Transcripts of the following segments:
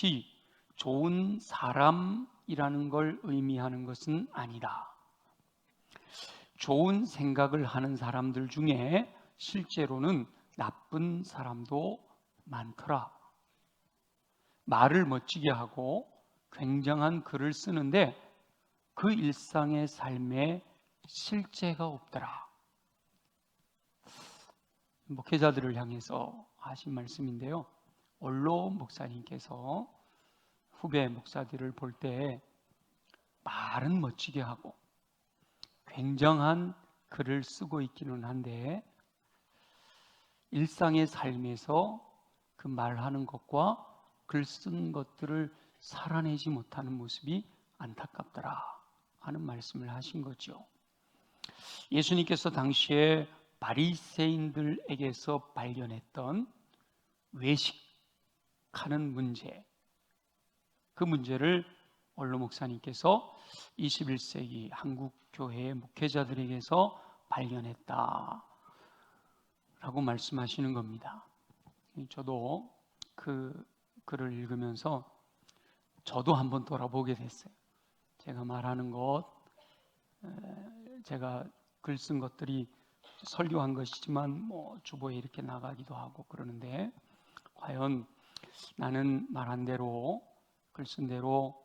것이 좋은 사람이라는 걸 의미하는 것은 아니다. 좋은 생각을 하는 사람들 중에 실제로는 나쁜 사람도 많더라. 말을 멋지게 하고 굉장한 글을 쓰는데 그 일상의 삶에 실제가 없더라. 목회자들을 향해서 하신 말씀인데요. 원로 목사님께서 후배 목사들을 볼 때 말은 멋지게 하고 굉장한 글을 쓰고 있기는 한데 일상의 삶에서 그 말하는 것과 글 쓴 것들을 살아내지 못하는 모습이 안타깝더라 하는 말씀을 하신 거죠. 예수님께서 당시에 바리새인들에게서 발견했던 외식하는 문제, 그 문제를 원로 목사님께서 21세기 한국 교회의 목회자들에게서 발견했다 라고 말씀하시는 겁니다. 저도 그 글을 읽으면서 저도 한번 돌아보게 됐어요. 제가 말하는 것, 제가 글 쓴 것들이 설교한 것이지만 주보에 이렇게 나가기도 하고 그러는데 과연 나는 말한 대로 글 쓴 대로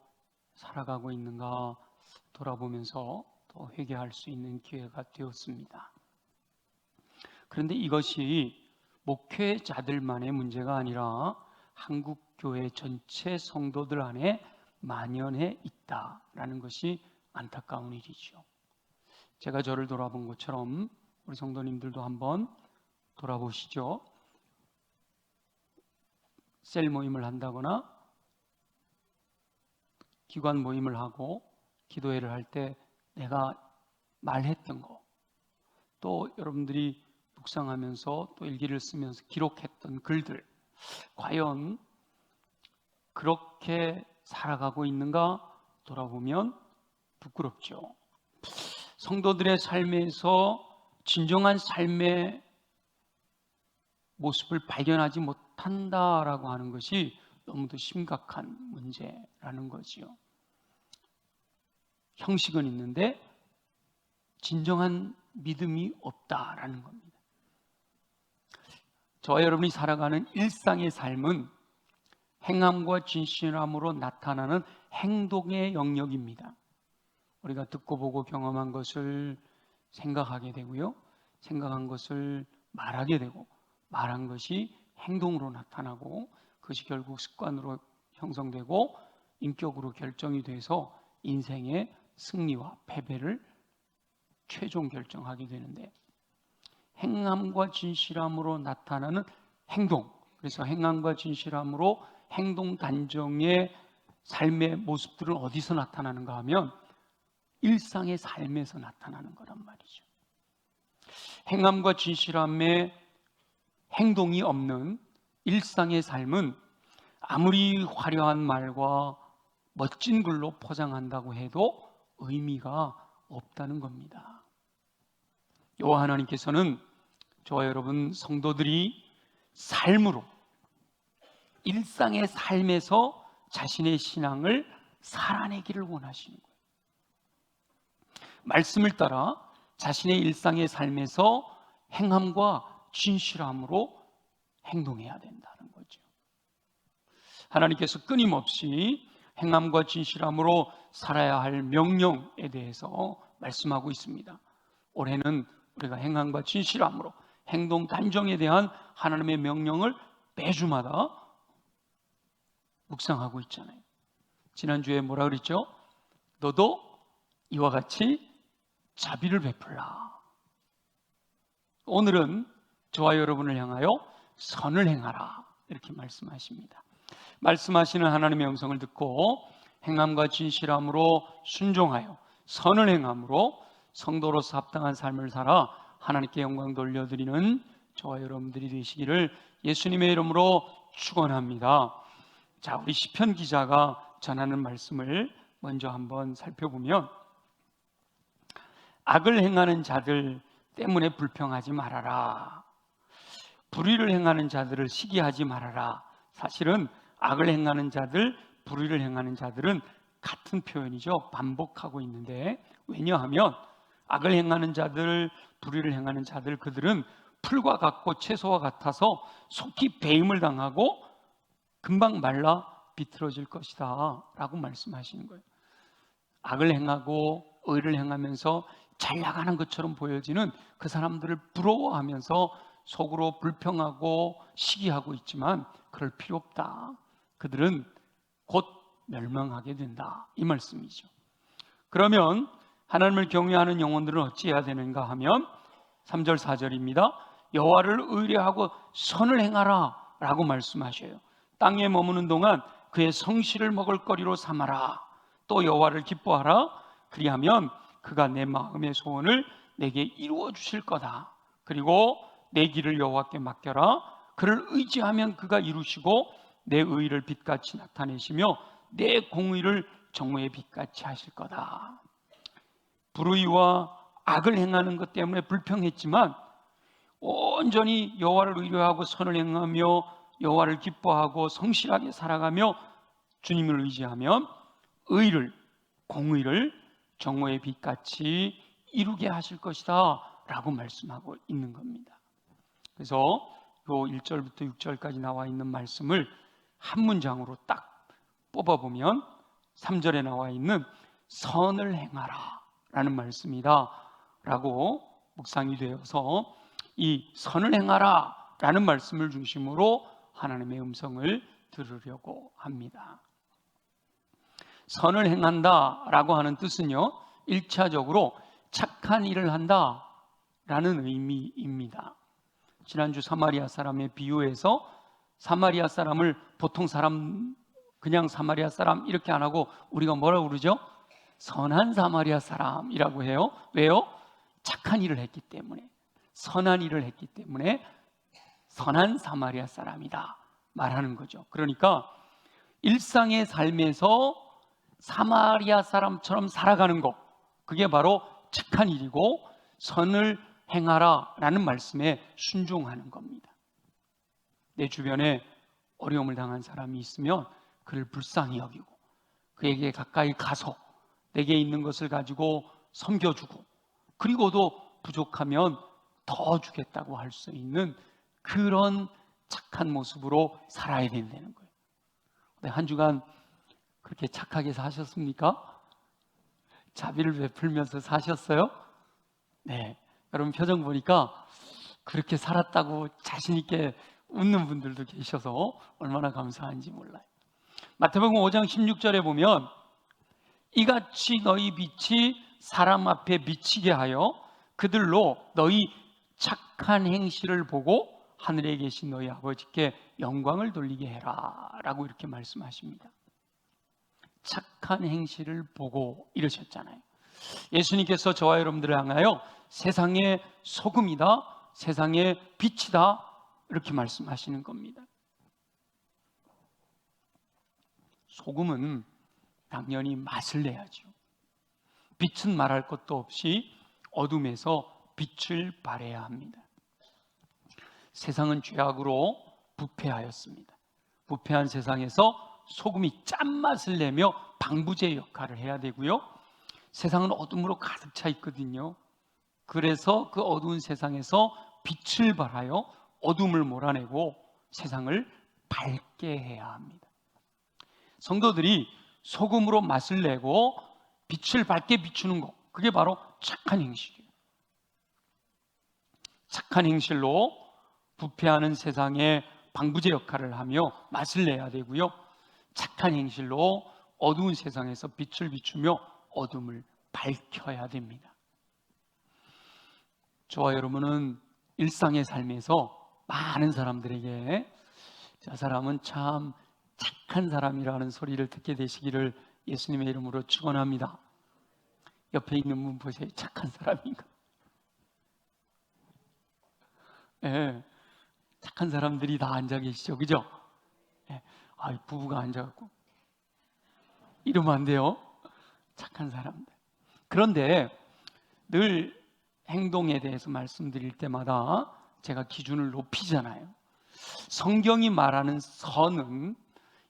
살아가고 있는가 돌아보면서 또 회개할 수 있는 기회가 되었습니다. 그런데 이것이 목회자들만의 문제가 아니라 한국 교회 전체 성도들 안에 만연해 있다라는 것이 안타까운 일이죠. 제가 저를 돌아본 것처럼 우리 성도님들도 한번 돌아보시죠. 셀 모임을 한다거나 기관 모임을 하고 기도회를 할 때 내가 말했던 거, 또 여러분들이 묵상하면서 또 일기를 쓰면서 기록했던 글들, 과연 그렇게 살아가고 있는가 돌아보면 부끄럽죠. 성도들의 삶에서 진정한 삶의 모습을 발견하지 못한다라고 하는 것이 너무도 심각한 문제라는 거지요. 형식은 있는데 진정한 믿음이 없다라는 겁니다. 저와 여러분이 살아가는 일상의 삶은 행함과 진실함으로 나타나는 행동의 영역입니다. 우리가 듣고 보고 경험한 것을 생각하게 되고요, 생각한 것을 말하게 되고 말한 것이 행동으로 나타나고 그것이 결국 습관으로 형성되고 인격으로 결정이 돼서 인생의 승리와 패배를 최종 결정하게 되는데, 행함과 진실함으로 나타나는 행동, 그래서 행함과 진실함으로 행동 단정의 삶의 모습들은 어디서 나타나는가 하면 일상의 삶에서 나타나는 거란 말이죠. 행함과 진실함의 행동이 없는 일상의 삶은 아무리 화려한 말과 멋진 글로 포장한다고 해도 의미가 없다는 겁니다. 여호와 하나님께서는 저와 여러분 성도들이 삶으로, 일상의 삶에서 자신의 신앙을 살아내기를 원하시는 거예요. 말씀을 따라 자신의 일상의 삶에서 행함과 진실함으로 행동해야 된다는 거죠. 하나님께서 끊임없이 행함과 진실함으로 살아야 할 명령에 대해서 말씀하고 있습니다. 올해는 우리가 행함과 진실함으로 행동 단정에 대한 하나님의 명령을 매주마다 묵상하고 있잖아요. 지난주에 뭐라 그랬죠? 너도 이와 같이 자비를 베풀라. 오늘은 저와 여러분을 향하여 선을 행하라 이렇게 말씀하십니다. 말씀하시는 하나님의 음성을 듣고 행함과 진실함으로 순종하여 선을 행함으로 성도로서 합당한 삶을 살아 하나님께 영광 돌려드리는 저와 여러분들이 되시기를 예수님의 이름으로 축원합니다. 자, 우리 시편 기자가 전하는 말씀을 먼저 한번 살펴보면, 악을 행하는 자들 때문에 불평하지 말아라. 불의를 행하는 자들을 시기하지 말아라. 사실은 악을 행하는 자들, 불의를 행하는 자들은 같은 표현이죠. 반복하고 있는데, 왜냐하면 악을 행하는 자들, 불의를 행하는 자들, 그들은 풀과 같고 채소와 같아서 속히 배임을 당하고 금방 말라 비틀어질 것이다 라고 말씀하시는 거예요. 악을 행하고 의를 행하면서 잘 나가는 것처럼 보여지는 그 사람들을 부러워하면서 속으로 불평하고 시기하고 있지만 그럴 필요 없다. 그들은 곧 멸망하게 된다, 이 말씀이죠. 그러면 하나님을 경외하는 영혼들은 어찌해야 되는가 하면 3절 4절입니다. 여호와를 의뢰하고 선을 행하라 라고 말씀하셔요. 땅에 머무는 동안 그의 성실을 먹을거리로 삼아라. 또 여호와를 기뻐하라. 그리하면 그가 내 마음의 소원을 내게 이루어 주실 거다. 그리고 내 길을 여호와께 맡겨라. 그를 의지하면 그가 이루시고 내 의를 빛같이 나타내시며 내 공의를 정오의 빛같이 하실 거다. 불의와 악을 행하는 것 때문에 불평했지만 온전히 여호와를 의뢰하고 선을 행하며 여호와를 기뻐하고 성실하게 살아가며 주님을 의지하면 의를, 공의를 정오의 빛같이 이루게 하실 것이다 라고 말씀하고 있는 겁니다. 그래서 요 1절부터 6절까지 나와 있는 말씀을 한 문장으로 딱 뽑아보면 3절에 나와 있는 선을 행하라 라는 말씀이다 라고 묵상이 되어서 이 선을 행하라 라는 말씀을 중심으로 하나님의 음성을 들으려고 합니다. 선을 행한다 라고 하는 뜻은요, 1차적으로 착한 일을 한다 라는 의미입니다. 지난주 사마리아 사람의 비유에서 사마리아 사람을 보통 사람, 그냥 사마리아 사람 이렇게 안 하고 우리가 뭐라고 그러죠? 선한 사마리아 사람이라고 해요. 왜요? 착한 일을 했기 때문에, 선한 일을 했기 때문에 선한 사마리아 사람이다 말하는 거죠. 그러니까 일상의 삶에서 사마리아 사람처럼 살아가는 것, 그게 바로 착한 일이고 선을 행하라 라는 말씀에 순종하는 겁니다. 내 주변에 어려움을 당한 사람이 있으면 그를 불쌍히 여기고 그에게 가까이 가서 내게 있는 것을 가지고 섬겨주고, 그리고도 부족하면 더 주겠다고 할 수 있는 그런 착한 모습으로 살아야 된다는 거예요. 한 주간 그렇게 착하게 사셨습니까? 자비를 베풀면서 사셨어요? 네. 여러분 표정 보니까 그렇게 살았다고 자신 있게 웃는 분들도 계셔서 얼마나 감사한지 몰라요. 마태복음 5장 16절에 보면 이같이 너희 빛이 사람 앞에 비치게 하여 그들로 너희 착한 행실을 보고 하늘에 계신 너희 아버지께 영광을 돌리게 해라 라고 이렇게 말씀하십니다. 착한 행실을 보고 이러셨잖아요. 예수님께서 저와 여러분들을 향하여 세상의 소금이다, 세상의 빛이다 이렇게 말씀하시는 겁니다. 소금은 당연히 맛을 내야죠. 빛은 말할 것도 없이 어둠에서 빛을 발해야 합니다. 세상은 죄악으로 부패하였습니다. 부패한 세상에서 소금이 짠맛을 내며 방부제 역할을 해야 되고요, 세상은 어둠으로 가득 차 있거든요. 그래서 그 어두운 세상에서 빛을 발하여 어둠을 몰아내고 세상을 밝게 해야 합니다. 성도들이 소금으로 맛을 내고 빛을 밝게 비추는 것, 그게 바로 착한 행실이에요. 착한 행실로 부패하는 세상에 방부제 역할을 하며 맛을 내야 되고요, 착한 행실로 어두운 세상에서 빛을 비추며 어둠을 밝혀야 됩니다. 저와 여러분은 일상의 삶에서 많은 사람들에게 저 사람은 참 착한 사람이라는 소리를 듣게 되시기를 예수님의 이름으로 축원합니다. 옆에 있는 분 보세요. 착한 사람인가? 네, 착한 사람들이 다 앉아 계시죠, 그죠? 네, 부부가 앉아갖고 이러면 안 돼요. 착한 사람들. 그런데 늘 행동에 대해서 말씀드릴 때마다 제가 기준을 높이잖아요. 성경이 말하는 선은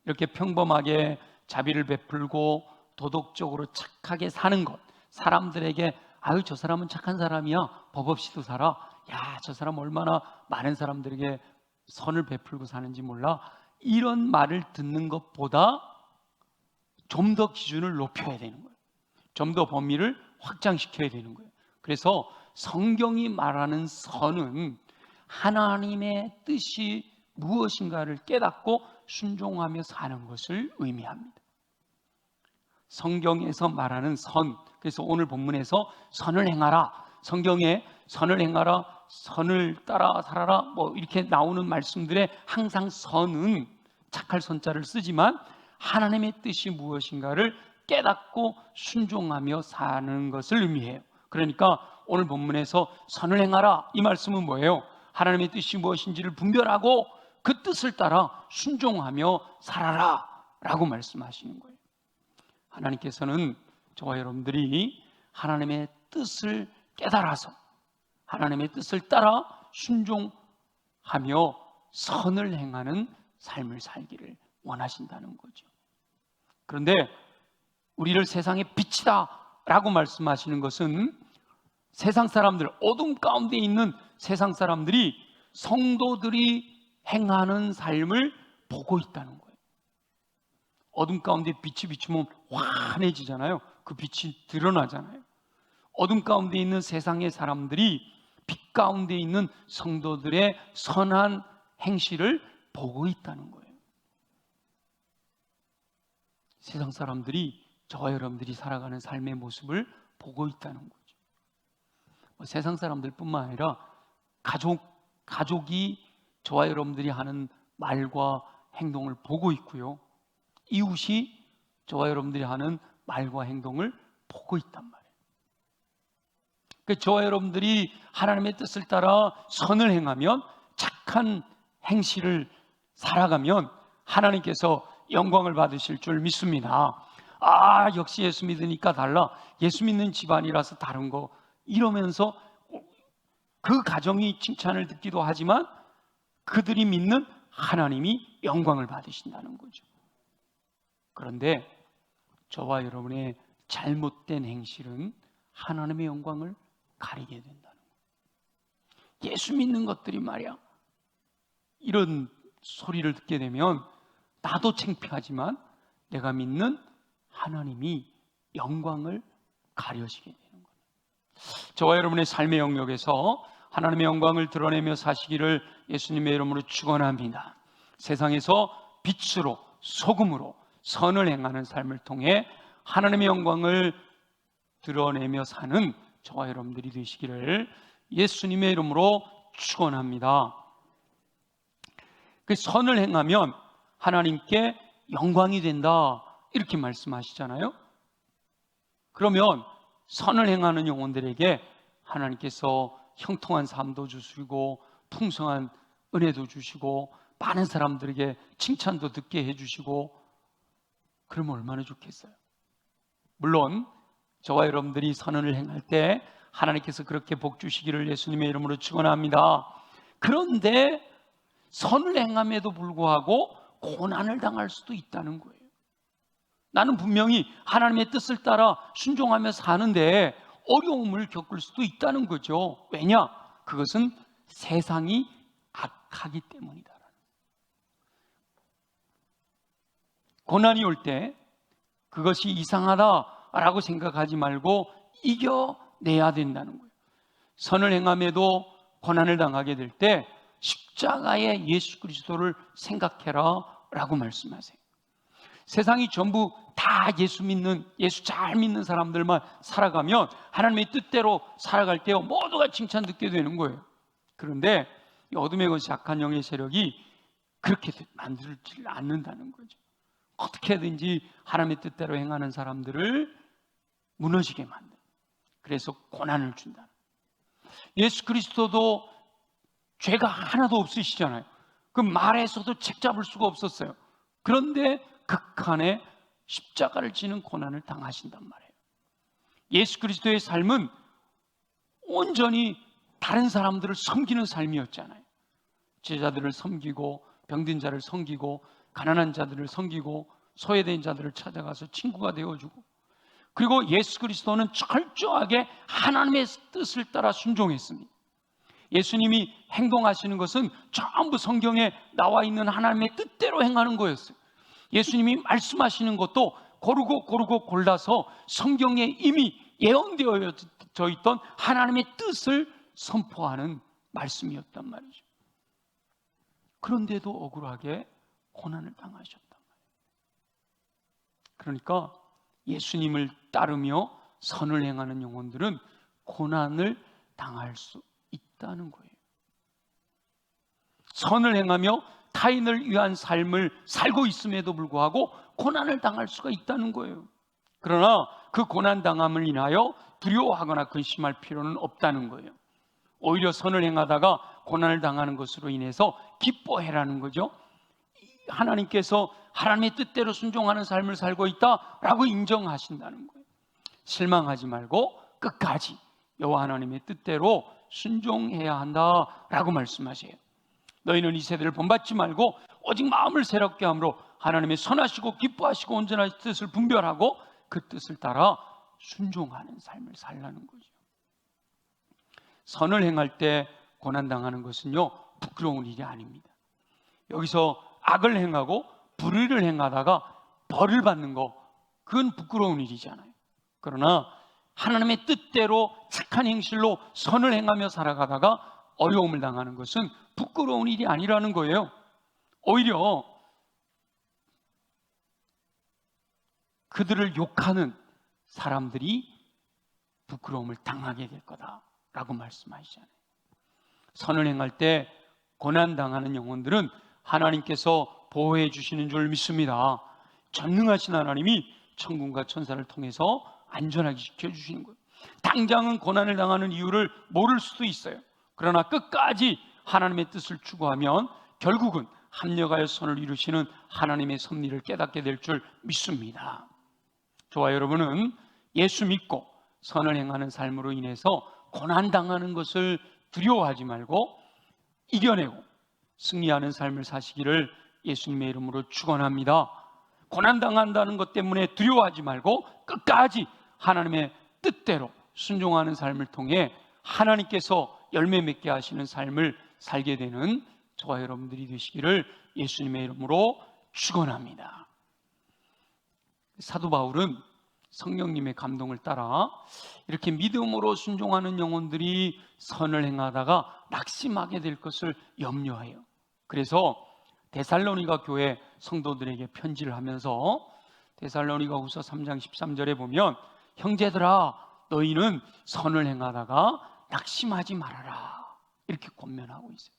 이렇게 평범하게 자비를 베풀고 도덕적으로 착하게 사는 것, 사람들에게 아유 저 사람은 착한 사람이야, 법 없이도 살아, 야 저 사람 얼마나 많은 사람들에게 선을 베풀고 사는지 몰라, 이런 말을 듣는 것보다 좀 더 기준을 높여야 되는 거예요. 좀 더 범위를 확장시켜야 되는 거예요. 그래서 성경이 말하는 선은 하나님의 뜻이 무엇인가를 깨닫고 순종하며 사는 것을 의미합니다. 성경에서 말하는 선, 그래서 오늘 본문에서 선을 행하라, 성경에 선을 행하라, 선을 따라 살아라 뭐 이렇게 나오는 말씀들에 항상 선은 착할 선자를 쓰지만 하나님의 뜻이 무엇인가를 깨닫고 순종하며 사는 것을 의미해요. 그러니까 오늘 본문에서 선을 행하라, 이 말씀은 뭐예요? 하나님의 뜻이 무엇인지를 분별하고 그 뜻을 따라 순종하며 살아라 라고 말씀하시는 거예요. 하나님께서는 저와 여러분들이 하나님의 뜻을 깨달아서 하나님의 뜻을 따라 순종하며 선을 행하는 삶을 살기를 원하신다는 거죠. 그런데 우리를 세상의 빛이다 라고 말씀하시는 것은 세상 사람들, 어둠 가운데 있는 세상 사람들이 성도들이 행하는 삶을 보고 있다는 거예요. 어둠 가운데 빛이 비추면 환해지잖아요. 그 빛이 드러나잖아요. 어둠 가운데 있는 세상의 사람들이 빛 가운데 있는 성도들의 선한 행실을 보고 있다는 거예요. 세상 사람들이 저와 여러분들이 살아가는 삶의 모습을 보고 있다는 거죠. 세상 사람들뿐만 아니라 가족이 저와 여러분들이 하는 말과 행동을 보고 있고요. 이웃이 저와 여러분들이 하는 말과 행동을 보고 있단 말이에요. 그러니까 저와 여러분들이 하나님의 뜻을 따라 선을 행하면, 착한 행실을 살아가면 하나님께서 영광을 받으실 줄 믿습니다. 아, 역시 예수 믿으니까 달라, 예수 믿는 집안이라서 다른 거, 이러면서 그 가정이 칭찬을 듣기도 하지만 그들이 믿는 하나님이 영광을 받으신다는 거죠. 그런데 저와 여러분의 잘못된 행실은 하나님의 영광을 가리게 된다는 거예요. 예수 믿는 것들이 말이야, 이런 소리를 듣게 되면 나도 창피하지만 내가 믿는 하나님이 영광을 가려지게 되는 거예요. 저와 여러분의 삶의 영역에서 하나님의 영광을 드러내며 사시기를 예수님의 이름으로 축원합니다. 세상에서 빛으로, 소금으로 선을 행하는 삶을 통해 하나님의 영광을 드러내며 사는 저와 여러분들이 되시기를 예수님의 이름으로 축원합니다. 그 선을 행하면 하나님께 영광이 된다, 이렇게 말씀하시잖아요. 그러면 선을 행하는 영혼들에게 하나님께서 형통한 삶도 주시고 풍성한 은혜도 주시고 많은 사람들에게 칭찬도 듣게 해주시고, 그러면 얼마나 좋겠어요. 물론 저와 여러분들이 선을 행할 때 하나님께서 그렇게 복 주시기를 예수님의 이름으로 축원합니다. 그런데 선을 행함에도 불구하고 고난을 당할 수도 있다는 거예요. 나는 분명히 하나님의 뜻을 따라 순종하며 사는데 어려움을 겪을 수도 있다는 거죠. 왜냐? 그것은 세상이 악하기 때문이다. 고난이 올 때 그것이 이상하다라고 생각하지 말고 이겨내야 된다는 거예요. 선을 행함에도 고난을 당하게 될 때 십자가의 예수 그리스도를 생각해라 라고 말씀하세요. 세상이 전부 다 예수 믿는, 예수 잘 믿는 사람들만 살아가면 하나님의 뜻대로 살아갈 때 모두가 칭찬 듣게 되는 거예요. 그런데 이 어둠의 것이 악한 영의 세력이 그렇게 만들지 않는다는 거죠. 어떻게든지 하나님의 뜻대로 행하는 사람들을 무너지게 만든, 그래서 고난을 준다. 예수 그리스도도 죄가 하나도 없으시잖아요. 그 말에서도 책 잡을 수가 없었어요. 그런데 극한의 십자가를 지는 고난을 당하신단 말이에요. 예수 그리스도의 삶은 온전히 다른 사람들을 섬기는 삶이었잖아요. 제자들을 섬기고 병든 자를 섬기고 가난한 자들을 섬기고 소외된 자들을 찾아가서 친구가 되어주고, 그리고 예수 그리스도는 철저하게 하나님의 뜻을 따라 순종했습니다. 예수님이 행동하시는 것은 전부 성경에 나와 있는 하나님의 뜻대로 행하는 거였어요. 예수님이 말씀하시는 것도 고르고 골라서 성경에 이미 예언되어 있던 하나님의 뜻을 선포하는 말씀이었단 말이죠. 그런데도 억울하게 고난을 당하셨단 말이에요. 그러니까 예수님을 따르며 선을 행하는 영혼들은 고난을 당할 수 있다는 거예요. 선을 행하며 타인을 위한 삶을 살고 있음에도 불구하고 고난을 당할 수가 있다는 거예요. 그러나 그 고난 당함을 인하여 두려워하거나 근심할 필요는 없다는 거예요. 오히려 선을 행하다가 고난을 당하는 것으로 인해서 기뻐해라는 거죠. 하나님께서 하나님의 뜻대로 순종하는 삶을 살고 있다라고 인정하신다는 거예요. 실망하지 말고 끝까지 여호와 하나님의 뜻대로 순종해야 한다라고 말씀하세요. 너희는 이 세대를 본받지 말고 오직 마음을 새롭게 함으로 하나님의 선하시고 기뻐하시고 온전한 뜻을 분별하고 그 뜻을 따라 순종하는 삶을 살라는 거죠. 선을 행할 때 고난당하는 것은요, 부끄러운 일이 아닙니다. 여기서 악을 행하고 불의를 행하다가 벌을 받는 거, 그건 부끄러운 일이잖아요. 그러나 하나님의 뜻대로 착한 행실로 선을 행하며 살아가다가 어려움을 당하는 것은 부끄러운 일이 아니라는 거예요. 오히려 그들을 욕하는 사람들이 부끄러움을 당하게 될 거다라고 말씀하시잖아요. 선을 행할 때 고난당하는 영혼들은 하나님께서 보호해 주시는 줄 믿습니다. 전능하신 하나님이 천군과 천사를 통해서 안전하게 지켜주시는 거예요. 당장은 고난을 당하는 이유를 모를 수도 있어요. 그러나 끝까지 하나님의 뜻을 추구하면 결국은 합력하여 선을 이루시는 하나님의 섭리를 깨닫게 될 줄 믿습니다. 저와 여러분은 예수 믿고 선을 행하는 삶으로 인해서 고난당하는 것을 두려워하지 말고 이겨내고 승리하는 삶을 사시기를 예수님의 이름으로 축원합니다. 고난당한다는 것 때문에 두려워하지 말고 끝까지 하나님의 뜻대로 순종하는 삶을 통해 하나님께서 열매 맺게 하시는 삶을 살게 되는 저와 여러분들이 되시기를 예수님의 이름으로 축원합니다. 사도 바울은 성령님의 감동을 따라 이렇게 믿음으로 순종하는 영혼들이 선을 행하다가 낙심하게 될 것을 염려해요. 그래서 데살로니가 교회 성도들에게 편지를 하면서 데살로니가후서 3장 13절에 보면 형제들아 너희는 선을 행하다가 낙심하지 말아라 이렇게 권면하고 있어요.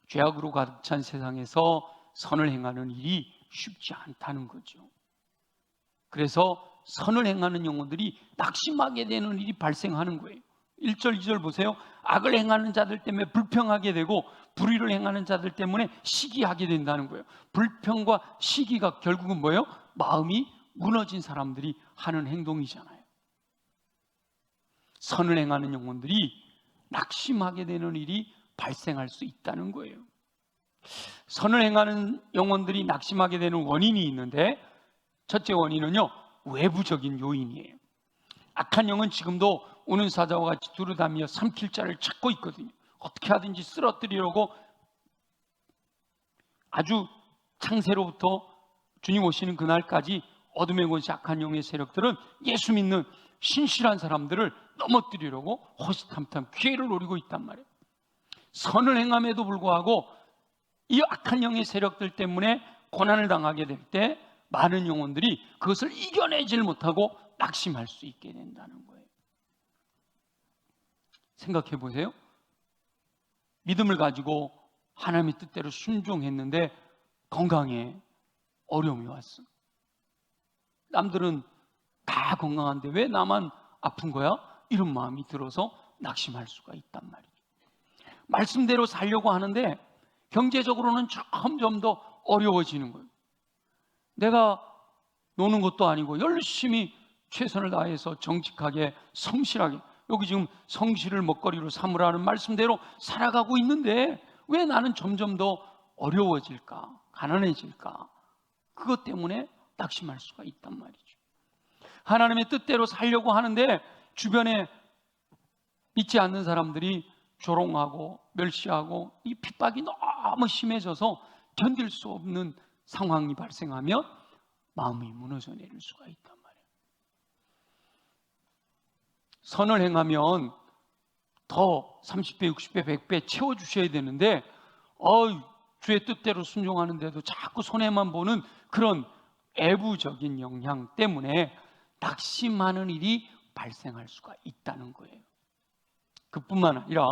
죄악으로 가득 찬 세상에서 선을 행하는 일이 쉽지 않다는 거죠. 그래서 선을 행하는 영혼들이 낙심하게 되는 일이 발생하는 거예요. 1절 2절 보세요. 악을 행하는 자들 때문에 불평하게 되고 불의를 행하는 자들 때문에 시기하게 된다는 거예요. 불평과 시기가 결국은 뭐예요? 마음이 무너진 사람들이 하는 행동이잖아요. 선을 행하는 영혼들이 낙심하게 되는 일이 발생할 수 있다는 거예요. 선을 행하는 영혼들이 낙심하게 되는 원인이 있는데 첫째 원인은요, 외부적인 요인이에요. 악한 영은 지금도 우는 사자와 같이 두루다니며 삼킬 자를 찾고 있거든요. 어떻게 하든지 쓰러뜨리려고 아주 창세로부터 주님 오시는 그날까지 어둠의 권세 악한 영의 세력들은 예수 믿는 신실한 사람들을 넘어뜨리려고 호시탐탐 기회를 노리고 있단 말이에요. 선을 행함에도 불구하고 이 악한 영의 세력들 때문에 고난을 당하게 될 때 많은 영혼들이 그것을 이겨내질 못하고 낙심할 수 있게 된다는 거예요. 생각해 보세요. 믿음을 가지고 하나님의 뜻대로 순종했는데 건강에 어려움이 왔어. 남들은 다 건강한데 왜 나만 아픈 거야? 이런 마음이 들어서 낙심할 수가 있단 말이에요. 말씀대로 살려고 하는데 경제적으로는 점점 더 어려워지는 거예요. 내가 노는 것도 아니고 열심히 최선을 다해서 정직하게 성실하게, 여기 지금 성실을 먹거리로 삼으라는 말씀대로 살아가고 있는데 왜 나는 점점 더 어려워질까? 가난해질까? 그것 때문에 낙심할 수가 있단 말이죠. 하나님의 뜻대로 살려고 하는데 주변에 믿지 않는 사람들이 조롱하고 멸시하고 이 핍박이 너무 심해져서 견딜 수 없는 상황이 발생하면 마음이 무너져 내릴 수가 있단 말이에요. 선을 행하면 더 30배, 60배, 100배 채워주셔야 되는데 주의 뜻대로 순종하는데도 자꾸 손해만 보는 그런 애부적인 영향 때문에 낙심하는 일이 발생할 수가 있다는 거예요. 그뿐만 아니라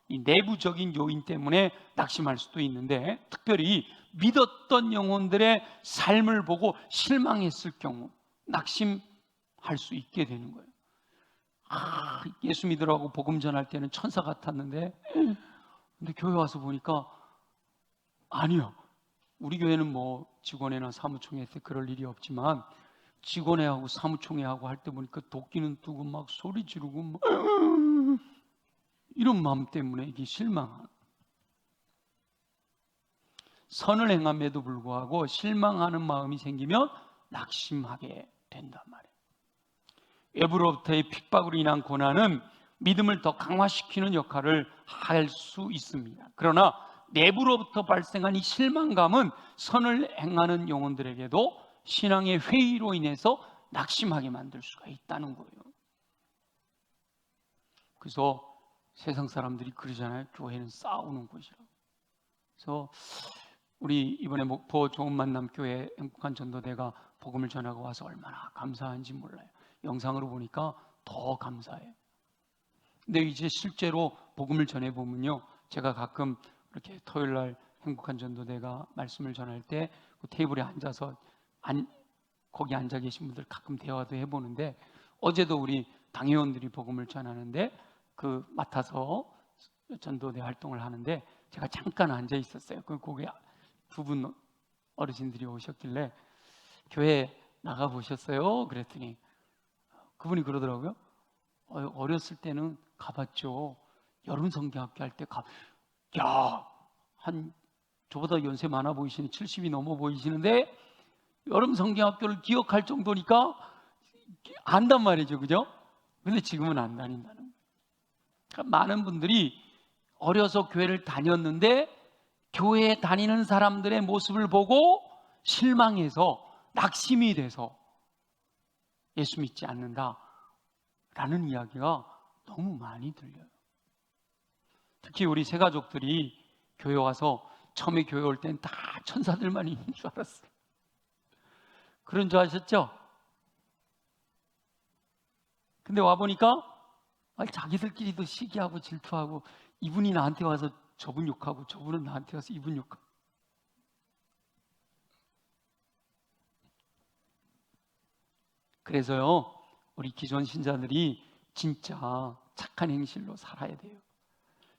이 내부적인 요인 때문에 낙심할 수도 있는데, 특별히 믿었던 영혼들의 삶을 보고 실망했을 경우 낙심할 수 있게 되는 거예요. 예수 믿으라고 복음 전할 때는 천사 같았는데 근데 교회 와서 보니까 아니요, 우리 교회는 뭐 직원회나 사무총회 때 그럴 일이 없지만 직원회하고 사무총회하고 할 때 보니까 도끼는 뜨고 막 소리 지르고 막 이런 마음 때문에 이게 실망한, 선을 행함에도 불구하고 실망하는 마음이 생기면 낙심하게 된단 말이에요. 외부로부터의 핍박으로 인한 고난은 믿음을 더 강화시키는 역할을 할 수 있습니다. 그러나 내부로부터 발생한 이 실망감은 선을 행하는 영혼들에게도 신앙의 회의로 인해서 낙심하게 만들 수가 있다는 거예요. 그래서 세상 사람들이 그러잖아요. 교회는 싸우는 곳이라고. 그래서 우리 이번에 목포 좋은 만남 교회 행복한 전도대가 복음을 전하고 와서 얼마나 감사한지 몰라요. 영상으로 보니까 더 감사해요. 근데 이제 실제로 복음을 전해보면요, 제가 가끔 이렇게 토요일날 행복한 전도대가 말씀을 전할 때 그 테이블에 앉아서 거기 앉아 계신 분들 가끔 대화도 해보는데, 어제도 우리 당회원들이 복음을 전하는데 그 맡아서 전도대 활동을 하는데 제가 잠깐 앉아 있었어요. 거기 두 분 어르신들이 오셨길래 교회 나가 보셨어요? 그랬더니 그분이 그러더라고요. 어렸을 때는 가봤죠. 여름 성경학교 할 때 한 저보다 연세 많아 보이시는 70이 넘어 보이시는데 여름 성경학교를 기억할 정도니까 안단 말이죠, 그죠? 근데 지금은 안 다닌다는 거예요. 그러니까 많은 분들이 어려서 교회를 다녔는데 교회에 다니는 사람들의 모습을 보고 실망해서 낙심이 돼서 예수 믿지 않는다라는 이야기가 너무 많이 들려요. 특히 우리 새가족들이 교회 와서 처음에 교회 올 땐 다 천사들만 있는 줄 알았어요. 그런 줄 아셨죠? 근데 와보니까 자기들끼리도 시기하고 질투하고, 이분이 나한테 와서 저분 욕하고 저분은 나한테 와서 이분 욕하고. 그래서요, 우리 기존 신자들이 진짜 착한 행실로 살아야 돼요.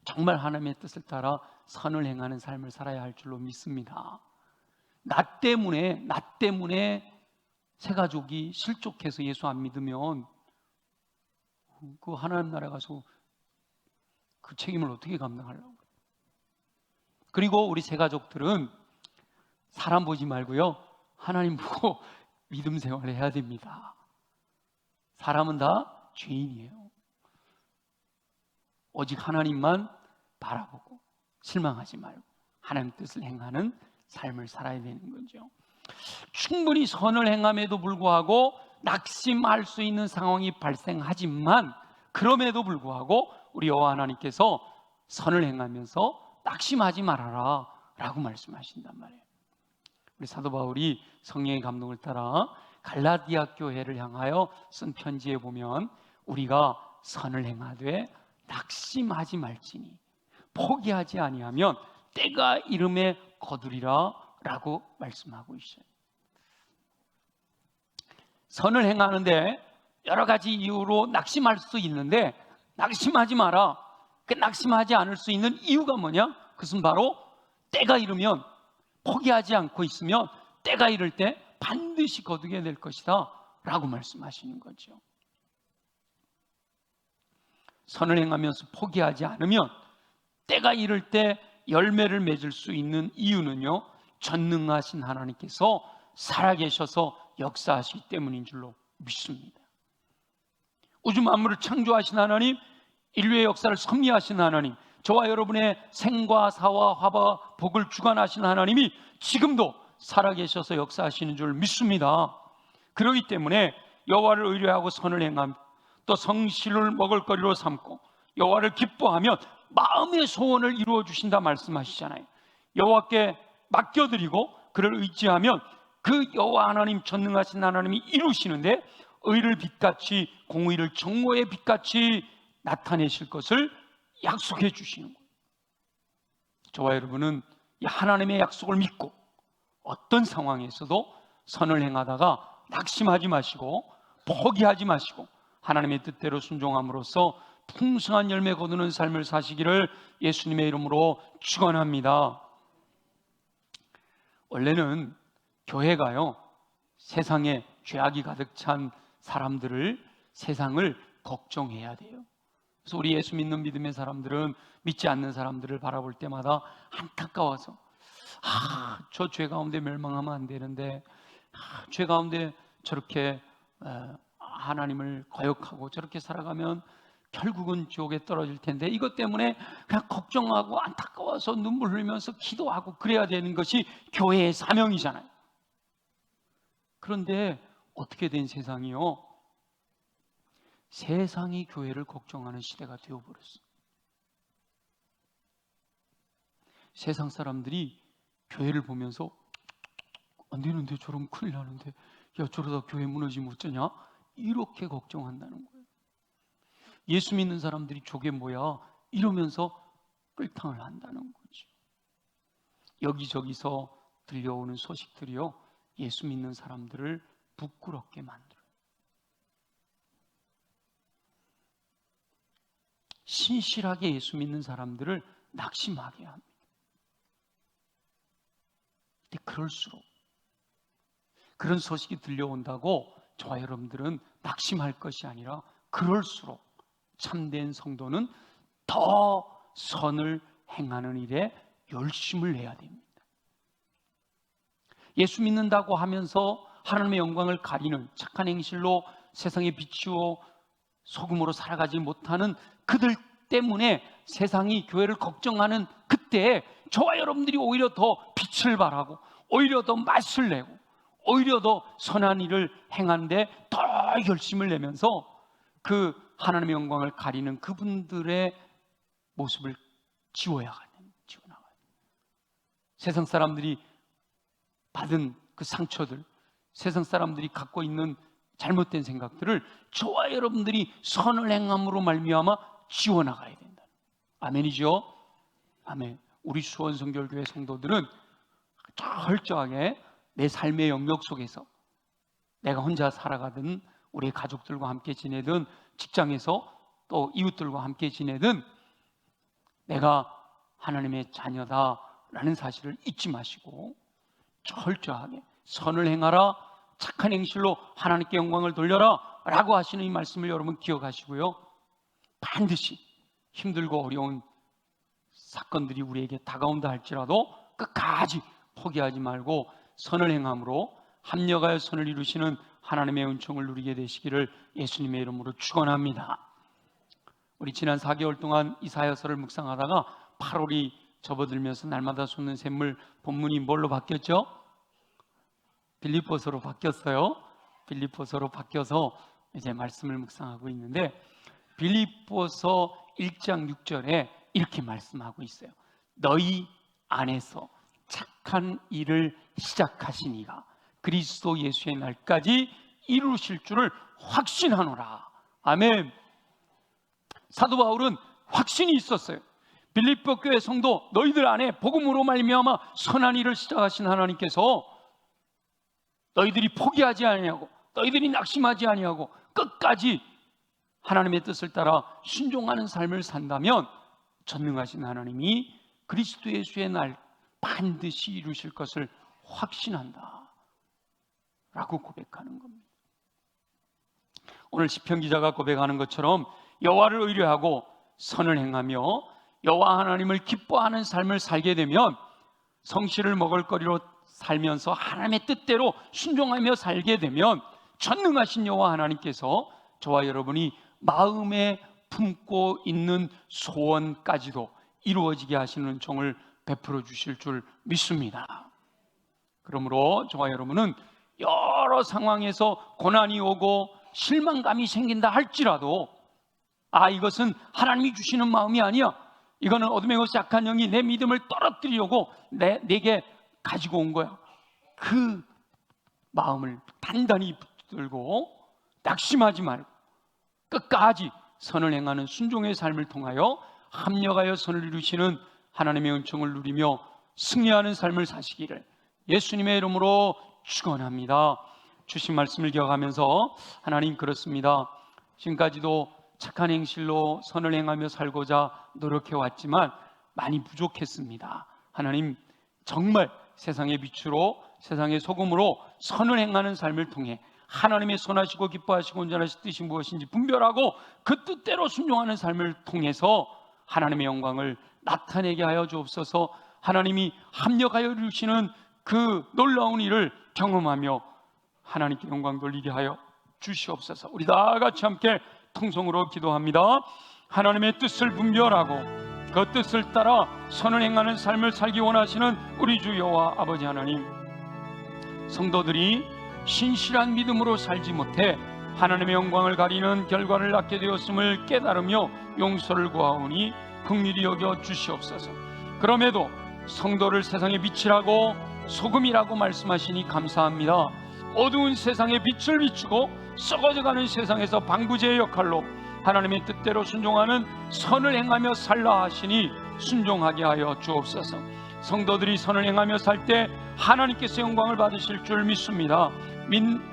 정말 하나님의 뜻을 따라 선을 행하는 삶을 살아야 할 줄로 믿습니다. 나 때문에 새가족이 실족해서 예수 안 믿으면 그 하나님 나라에 가서 그 책임을 어떻게 감당하려고. 그리고 우리 새가족들은 사람 보지 말고요, 하나님 보고 믿음 생활을 해야 됩니다. 사람은 다 죄인이에요. 오직 하나님만 바라보고 실망하지 말고 하나님 뜻을 행하는 삶을 살아야 되는 거죠. 충분히 선을 행함에도 불구하고 낙심할 수 있는 상황이 발생하지만, 그럼에도 불구하고 우리 여호와 하나님께서 선을 행하면서 낙심하지 말아라 라고 말씀하신단 말이에요. 우리 사도 바울이 성령의 감동을 따라 갈라디아 교회를 향하여 쓴 편지에 보면 우리가 선을 행하되 낙심하지 말지니 포기하지 아니하면 때가 이름에 거두리라 라고 말씀하고 있어요. 선을 행하는데 여러 가지 이유로 낙심할 수 있는데 낙심하지 마라. 그 낙심하지 않을 수 있는 이유가 뭐냐? 그것은 바로 때가 이르면, 포기하지 않고 있으면 때가 이를 때 반드시 거두게 될 것이다 라고 말씀하시는 거죠. 선을 행하면서 포기하지 않으면 때가 이를 때 열매를 맺을 수 있는 이유는요, 전능하신 하나님께서 살아계셔서 역사하시기 때문인 줄로 믿습니다. 우주 만물을 창조하신 하나님, 인류의 역사를 섭리하신 하나님, 저와 여러분의 생과 사와 화와 복을 주관하신 하나님이 지금도 살아계셔서 역사하시는 줄 믿습니다. 그렇기 때문에 여호와를 의뢰하고 선을 행하며 또 성실을 먹을거리로 삼고 여호와를 기뻐하면 마음의 소원을 이루어 주신다 말씀하시잖아요. 여호와께 맡겨드리고 그를 의지하면 그 여호와 하나님, 전능하신 하나님이 이루시는데 의를 빛같이, 공의를 정오의 빛같이 나타내실 것을 약속해 주시는 거예요. 저와 여러분은 이 하나님의 약속을 믿고 어떤 상황에서도 선을 행하다가 낙심하지 마시고 포기하지 마시고 하나님의 뜻대로 순종함으로써 풍성한 열매 거두는 삶을 사시기를 예수님의 이름으로 축원합니다. 원래는 교회가요, 세상에 죄악이 가득 찬 사람들을, 세상을 걱정해야 돼요. 그래서 우리 예수 믿는 믿음의 사람들은 믿지 않는 사람들을 바라볼 때마다 안타까워서 저 죄 가운데 멸망하면 안 되는데, 죄 가운데 저렇게 하나님을 거역하고 저렇게 살아가면 결국은 지옥에 떨어질 텐데, 이것 때문에 그냥 걱정하고 안타까워서 눈물 흘리면서 기도하고 그래야 되는 것이 교회의 사명이잖아요. 그런데 어떻게 된 세상이요? 세상이 교회를 걱정하는 시대가 되어버렸어요. 세상 사람들이 교회를 보면서 안 되는데, 저러면 큰일 나는데, 야 저러다 교회 무너지면 어쩌냐? 이렇게 걱정한다는 거예요. 예수 믿는 사람들이 저게 뭐야? 이러면서 끌탕을 한다는 거죠. 여기저기서 들려오는 소식들이요, 예수 믿는 사람들을 부끄럽게 만들어요. 신실하게 예수 믿는 사람들을 낙심하게 합니다. 근데 그럴수록 그런 소식이 들려온다고 저와 여러분들은 낙심할 것이 아니라, 그럴수록 참된 성도는 더 선을 행하는 일에 열심을 내야 됩니다. 예수 믿는다고 하면서 하나님의 영광을 가리는 착한 행실로 세상에 비추어 소금으로 살아가지 못하는 그들 때문에 세상이 교회를 걱정하는 그때에 저와 여러분들이 오히려 더 빛을 발하고 오히려 더 맛을 내고 오히려 더 선한 일을 행하는데 더 열심을 내면서 그 하나님의 영광을 가리는 그분들의 모습을 지워나가야 돼요. 세상 사람들이 받은 그 상처들, 세상 사람들이 갖고 있는 잘못된 생각들을 저와 여러분들이 선을 행함으로 말미암아 지워나가야 된다. 아멘이죠? 아멘. 우리 수원성결교회 성도들은 철저하게 내 삶의 영역 속에서 내가 혼자 살아가든 우리 가족들과 함께 지내든 직장에서 또 이웃들과 함께 지내든 내가 하나님의 자녀다라는 사실을 잊지 마시고 철저하게 선을 행하라, 착한 행실로 하나님께 영광을 돌려라 라고 하시는 이 말씀을 여러분 기억하시고요, 반드시 힘들고 어려운 사건들이 우리에게 다가온다 할지라도 끝까지 포기하지 말고 선을 행함으로 합력하여 선을 이루시는 하나님의 은총을 누리게 되시기를 예수님의 이름으로 축원합니다. 우리 지난 4개월 동안 이사야서를 묵상하다가 8월이 접어들면서 날마다 솟는 샘물 본문이 뭘로 바뀌었죠? 빌립보서로 바뀌었어요. 빌립보서로 바뀌어서 이제 말씀을 묵상하고 있는데, 빌립보서 1장 6절에 이렇게 말씀하고 있어요. 너희 안에서 착한 일을 시작하신 이가 그리스도 예수의 날까지 이루실 줄을 확신하노라. 아멘. 사도 바울은 확신이 있었어요. 빌립보 교회 성도, 너희들 안에 복음으로 말미암아 선한 일을 시작하신 하나님께서 너희들이 포기하지 아니하고 너희들이 낙심하지 아니하고 끝까지 하나님의 뜻을 따라 순종하는 삶을 산다면 전능하신 하나님이 그리스도 예수의 날 반드시 이루실 것을 확신한다 라고 고백하는 겁니다. 오늘 시편 기자가 고백하는 것처럼 여호와를 의뢰하고 선을 행하며 여호와 하나님을 기뻐하는 삶을 살게 되면 성실을 먹을거리로 살면서 하나님의 뜻대로 순종하며 살게 되면 전능하신 여호와 하나님께서 저와 여러분이 마음에 품고 있는 소원까지도 이루어지게 하시는 은총을 베풀어 주실 줄 믿습니다. 그러므로 저와 여러분은 여러 상황에서 고난이 오고 실망감이 생긴다 할지라도 이것은 하나님이 주시는 마음이 아니야, 이거는 어둠의 것이 약한 영이 내 믿음을 떨어뜨리려고 내게 가지고 온 거야. 그 마음을 단단히 붙들고 낙심하지 말고 끝까지 선을 행하는 순종의 삶을 통하여 합력하여 선을 이루시는 하나님의 은총을 누리며 승리하는 삶을 사시기를 예수님의 이름으로 축원합니다. 주신 말씀을 기억하면서, 하나님, 그렇습니다. 지금까지도 착한 행실로 선을 행하며 살고자 노력해 왔지만 많이 부족했습니다. 하나님, 정말 세상의 빛으로, 세상의 소금으로 선을 행하는 삶을 통해 하나님의 선하시고 기뻐하시고 온전하신 뜻이 무엇인지 분별하고 그 뜻대로 순종하는 삶을 통해서 하나님의 영광을 나타내게 하여 주옵소서. 하나님이 합력하여 이루시는 그 놀라운 일을 경험하며 하나님께 영광 돌리게 하여 주시옵소서. 우리 다 같이 함께 통성으로 기도합니다. 하나님의 뜻을 분별하고 그 뜻을 따라 선을 행하는 삶을 살기 원하시는 우리 주 여호와 아버지 하나님, 성도들이 신실한 믿음으로 살지 못해 하나님의 영광을 가리는 결과를 낳게 되었음을 깨달으며 용서를 구하오니 긍휼히 여겨 주시옵소서. 그럼에도 성도를 세상의 빛이라고 소금이라고 말씀하시니 감사합니다. 어두운 세상에 빛을 비추고 썩어져가는 세상에서 방부제의 역할로 하나님의 뜻대로 순종하는 선을 행하며 살라 하시니 순종하게 하여 주옵소서. 성도들이 선을 행하며 살 때 하나님께서 영광을 받으실 줄 믿습니다.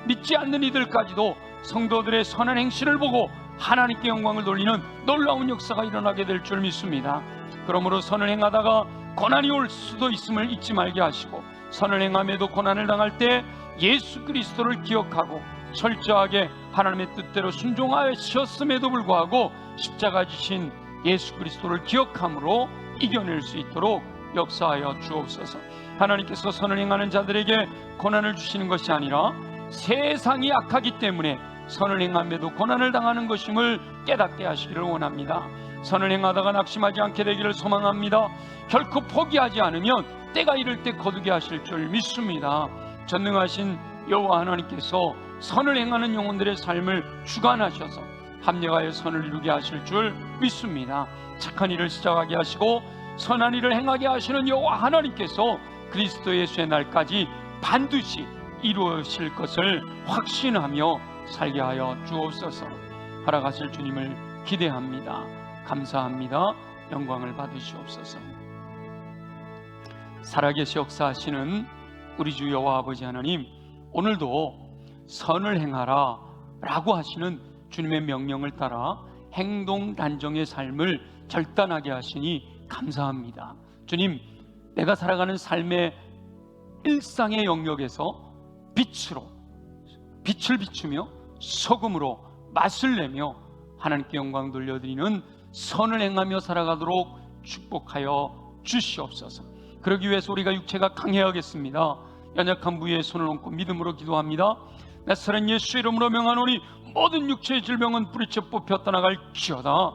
믿지 않는 이들까지도 성도들의 선한 행실을 보고 하나님께 영광을 돌리는 놀라운 역사가 일어나게 될 줄 믿습니다. 그러므로 선을 행하다가 고난이 올 수도 있음을 잊지 말게 하시고, 선을 행함에도 고난을 당할 때 예수 그리스도를 기억하고 철저하게 하나님의 뜻대로 순종하셨음에도 불구하고 십자가 지신 예수 그리스도를 기억함으로 이겨낼 수 있도록 역사하여 주옵소서. 하나님께서 선을 행하는 자들에게 고난을 주시는 것이 아니라 세상이 악하기 때문에 선을 행함에도 고난을 당하는 것임을 깨닫게 하시기를 원합니다. 선을 행하다가 낙심하지 않게 되기를 소망합니다. 결코 포기하지 않으면 때가 이를 때 거두게 하실 줄 믿습니다. 전능하신 여호와 하나님께서 선을 행하는 영혼들의 삶을 주관하셔서 합력하여 선을 이루게 하실 줄 믿습니다. 착한 일을 시작하게 하시고 선한 일을 행하게 하시는 여호와 하나님께서 그리스도 예수의 날까지 반드시 이루어질 것을 확신하며 살게 하여 주옵소서. 살아가실 주님을 기대합니다. 감사합니다. 영광을 받으시옵소서. 살아계시 역사하시는 우리 주 여호와 아버지 하나님, 오늘도 선을 행하라 라고 하시는 주님의 명령을 따라 행동 단정의 삶을 결단하게 하시니 감사합니다. 주님, 내가 살아가는 삶의 일상의 영역에서 빛을 비추며 소금으로 맛을 내며 하나님께 영광 돌려드리는 선을 행하며 살아가도록 축복하여 주시옵소서. 그러기 위해서 우리가 육체가 강해야겠습니다. 연약한 부위에 손을 얹고 믿음으로 기도합니다. 나사렛 예수 이름으로 명하노니 모든 육체의 질병은 뿌리째 뽑혀 떠나갈지어다.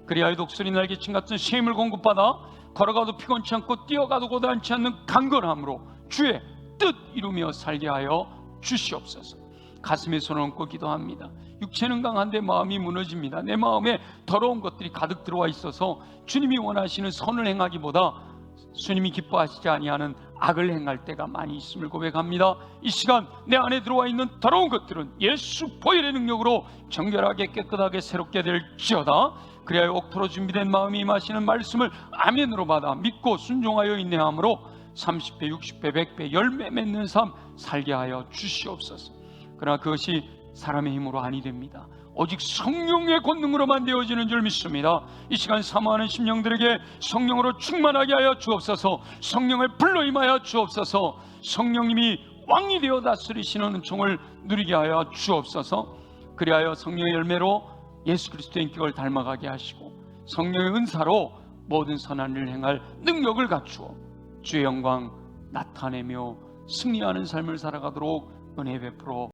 그리하여 독수리 날개친 같은 쉼을 공급받아 걸어가도 피곤치 않고 뛰어가도 고단치 않는 강건함으로 주의 뜻 이루며 살게 하여 주시옵소서. 가슴에 손을 얹고 기도합니다. 육체는 강한데 마음이 무너집니다. 내 마음에 더러운 것들이 가득 들어와 있어서 주님이 원하시는 선을 행하기보다 주님이 기뻐하시지 아니하는 악을 행할 때가 많이 있음을 고백합니다. 이 시간 내 안에 들어와 있는 더러운 것들은 예수 보혈의 능력으로 정결하게 깨끗하게 새롭게 될지어다. 그리하여 옥토로 준비된 마음이 임하시는 말씀을 아멘으로 받아 믿고 순종하여 인내함으로 30배, 60배, 100배, 열매 맺는 삶 살게 하여 주시옵소서. 그러나 그것이 사람의 힘으로 아니 됩니다. 오직 성령의 권능으로만 되어지는 줄 믿습니다. 이 시간 사모하는 심령들에게 성령으로 충만하게 하여 주옵소서. 성령을 불러 임하여 주옵소서. 성령님이 왕이 되어 다스리시는 은총을 누리게 하여 주옵소서. 그리하여 성령의 열매로 예수 그리스도의 인격을 닮아가게 하시고 성령의 은사로 모든 선한 일을 행할 능력을 갖추어 주의 영광 나타내며 승리하는 삶을 살아가도록 은혜 베풀어